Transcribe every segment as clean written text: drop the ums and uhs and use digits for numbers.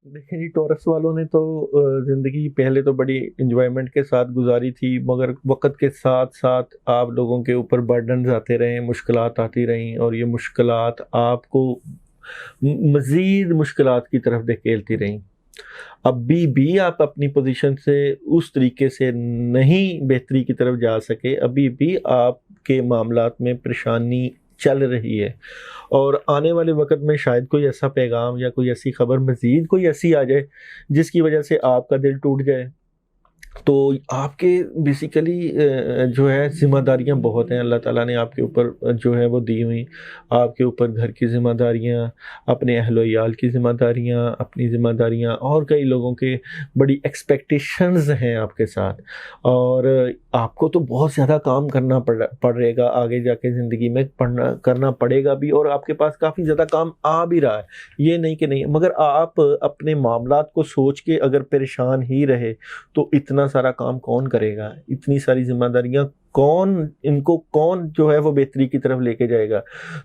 देखिए जी, टॉरस वालों ने तो ज़िंदगी पहले तो बड़ी एन्जॉयमेंट के साथ गुज़ारी थी, मगर वक़्त के साथ-साथ आप लोगों के ऊपर बर्डन्स आते रहे, मुश्किलात आती रहीं, और ये मुश्किलात आपको मज़ीद मुश्किलात की तरफ धकेलती रहीं। अभी भी आप अपनी पोज़ीशन से उस तरीके से नहीं बेहतरी की तरफ जा सके, अभी भी आपके मामलात में परेशानी चल रही है, और आने वाले वक़्त में शायद कोई ऐसा पैगाम या कोई ऐसी खबर मज़ीद कोई ऐसी आ जाए जिसकी वजह से आपका दिल टूट जाए। तो आपके बेसिकली जो है ज़िम्मेदारियाँ बहुत हैं, अल्लाह ताला ने आपके ऊपर जो है वो दी हुई। आपके ऊपर घर की ज़िम्मेदारियाँ, अपने अहल-व-इयाल की ज़िम्मेदारियाँ, अपनी ज़िम्मेदारियाँ, और कई लोगों के बड़ी एक्सपेक्टेशंस हैं आपके साथ। और आपको तो बहुत ज़्यादा काम करना पड़ेगा आगे जाके ज़िंदगी में, करना पड़ेगा भी, और आपके पास काफ़ी ज़्यादा काम आ भी रहा है, ये नहीं कि नहीं। मगर आप अपने मामलात को सोच के अगर परेशान ही रहे तो इतना सारा काम कौन करेगा? इतनी सारी ज़िम्मेदारियाँ कौन जो है वो बेहतरी की तरफ लेके जाएगा?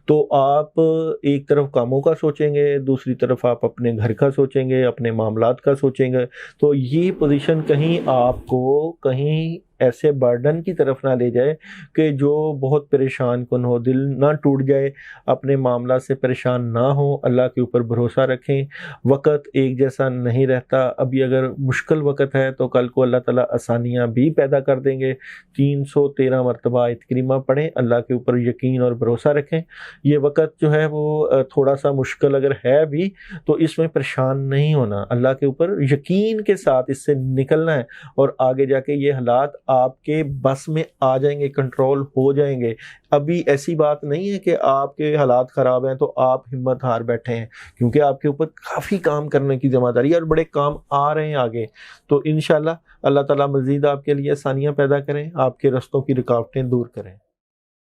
तो आप एक तरफ कामों का सोचेंगे, दूसरी तरफ आप अपने घर का सोचेंगे, अपने मामलात का सोचेंगे, तो ये पोज़ीशन कहीं आपको कहीं ऐसे बर्डन की तरफ ना ले जाए कि जो बहुत परेशान कुन हो, दिल ना टूट जाए, अपने मामला से परेशान ना हो, अल्लाह के ऊपर भरोसा रखें। वक़्त एक जैसा नहीं रहता, अभी अगर मुश्किल वक़्त है तो कल को अल्लाह ताला आसानियाँ भी पैदा कर देंगे। 313 मरतबा आयत करीमा पढ़ें, अल्लाह के ऊपर यकीन और भरोसा रखें। ये वक़्त जो है वो थोड़ा-सा मुश्किल अगर है भी, तो इसमें परेशान नहीं होना, अल्लाह के ऊपर यकीन के साथ इससे निकलना है, और आगे जाके ये हालात आपके बस में आ जाएँगे, कंट्रोल हो जाएँगे। अभी ऐसी बात नहीं है कि आपके हालात ख़राब हैं तो आप हिम्मत हार बैठे हैं, क्योंकि आपके ऊपर काफ़ी काम करने की ज़िम्मेदारी है और बड़े काम आ रहे हैं आगे। तो इंशाअल्लाह अल्लाह ताला मज़ीद आपके लिए आसानियाँ पैदा करें, आपके रास्तों की रुकावटें दूर करें।